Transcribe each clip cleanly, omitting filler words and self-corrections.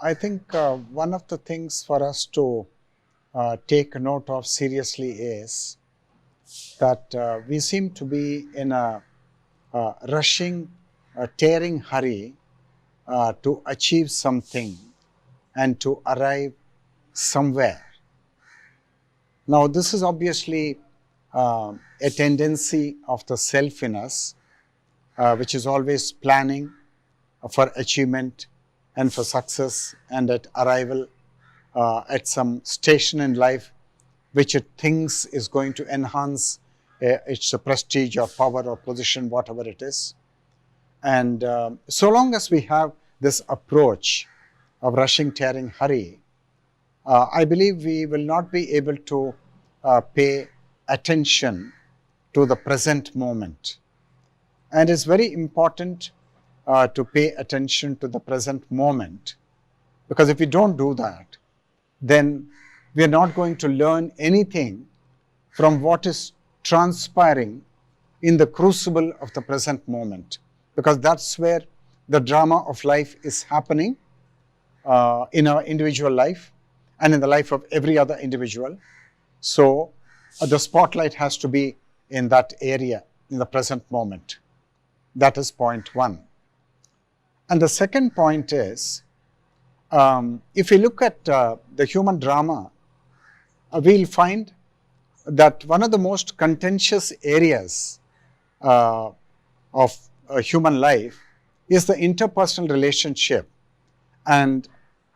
I think one of the things for us to take note of seriously is that we seem to be in a rushing, tearing hurry to achieve something and to arrive somewhere. Now, this is obviously a tendency of the self in us, which is always planning for achievement and for success and at arrival at some station in life which it thinks is going to enhance its prestige or power or position, whatever it is. And so long as we have this approach of rushing, tearing, hurry, I believe we will not be able to pay attention to the present moment. And it's very important to pay attention to the present moment, because if we don't do that, then we are not going to learn anything from what is transpiring in the crucible of the present moment, because that's where the drama of life is happening in our individual life and in the life of every other individual. So the spotlight has to be in that area, in the present moment. That is point one. And the second point is, if we look at the human drama, we'll find that one of the most contentious areas of human life is the interpersonal relationship and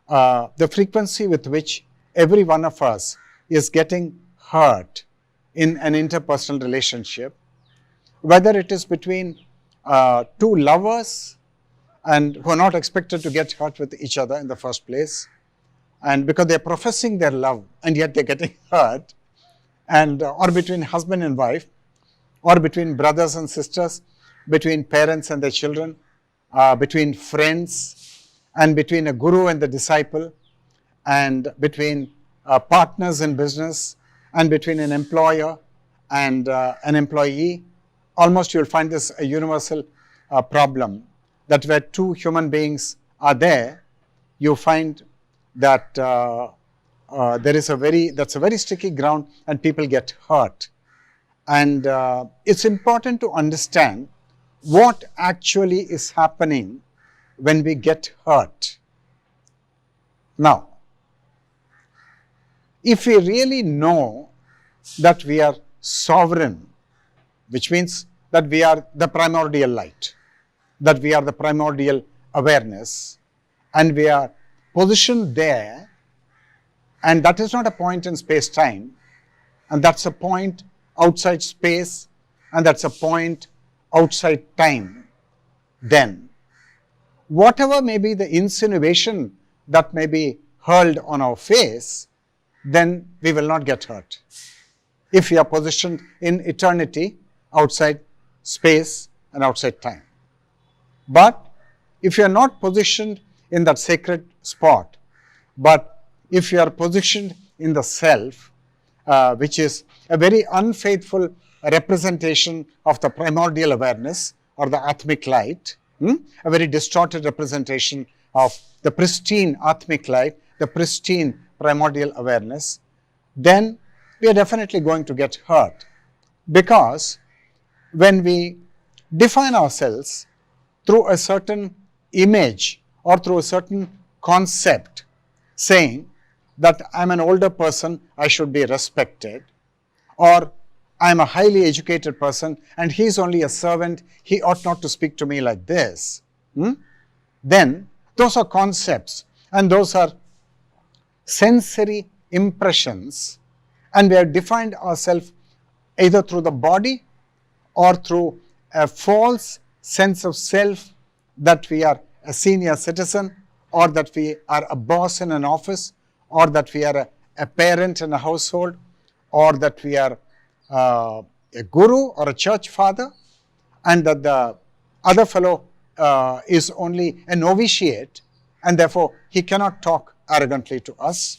the frequency with which every one of us is getting hurt in an interpersonal relationship, whether it is between two lovers and who are not expected to get hurt with each other in the first place, and because they're professing their love and yet they're getting hurt, and or between husband and wife, or between brothers and sisters, between parents and their children, between friends, and between a guru and the disciple, and between partners in business, and between an employer and an employee. Almost you'll find this a universal problem, that where two human beings are there, you find that there is that's a very sticky ground and people get hurt. And it's important to understand what actually is happening when we get hurt. Now, if we really know that we are sovereign, which means that we are the primordial light, that we are the primordial awareness, and we are positioned there, and that is not a point in space-time, and that's a point outside space, and that's a point outside time, then whatever may be the insinuation that may be hurled on our face, then we will not get hurt. If we are positioned in eternity, outside space and outside time. But if you are not positioned in that sacred spot, but if you are positioned in the self, which is a very unfaithful representation of the primordial awareness or the Atmic light, a very distorted representation of the pristine Atmic light, the pristine primordial awareness, then we are definitely going to get hurt. Because when we define ourselves through a certain image or through a certain concept, saying that I'm an older person, I should be respected, or I'm a highly educated person and he's only a servant, he ought not to speak to me like this, then those are concepts and those are sensory impressions, and we have defined ourselves either through the body or through a false sense of self, that we are a senior citizen, or that we are a boss in an office, or that we are a parent in a household, or that we are a guru or a church father, and that the other fellow is only a novitiate, and therefore he cannot talk arrogantly to us.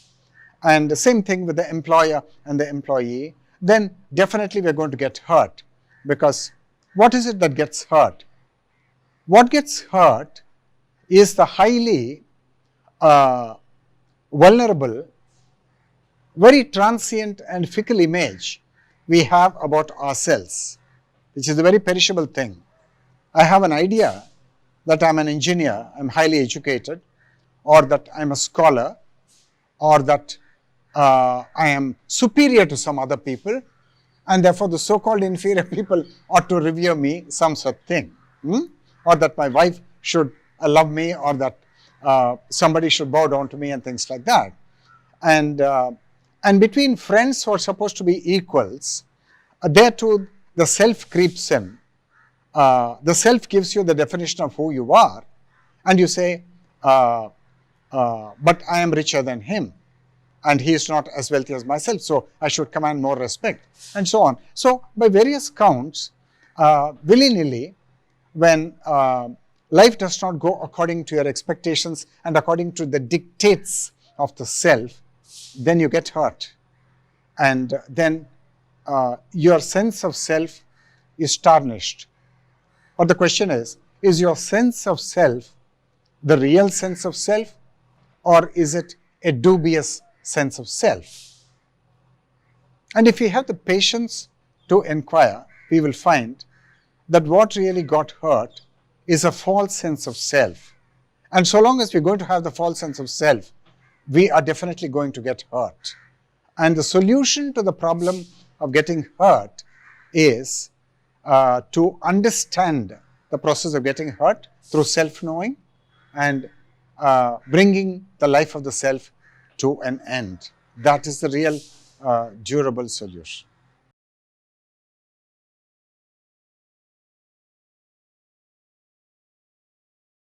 And the same thing with the employer and the employee, then definitely we are going to get hurt. Because what is it that gets hurt? What gets hurt is the highly vulnerable, very transient and fickle image we have about ourselves, which is a very perishable thing. I have an idea that I'm an engineer, I'm highly educated, or that I'm a scholar, or that I am superior to some other people, and therefore the so-called inferior people ought to revere me, some such thing. Or that my wife should love me, or that somebody should bow down to me, and things like that. And between friends who are supposed to be equals, there too the self creeps in. The self gives you the definition of who you are, and you say, but I am richer than him, and he is not as wealthy as myself, so I should command more respect, and so on. So by various counts, willy-nilly, when life does not go according to your expectations and according to the dictates of the self, then you get hurt. And then your sense of self is tarnished. But the question is your sense of self the real sense of self, or is it a dubious sense of self? And if we have the patience to inquire, we will find that what really got hurt is a false sense of self. And so long as we're going to have the false sense of self, we are definitely going to get hurt. And the solution to the problem of getting hurt is to understand the process of getting hurt through self-knowing and bringing the life of the self to an end. That is the real durable solution.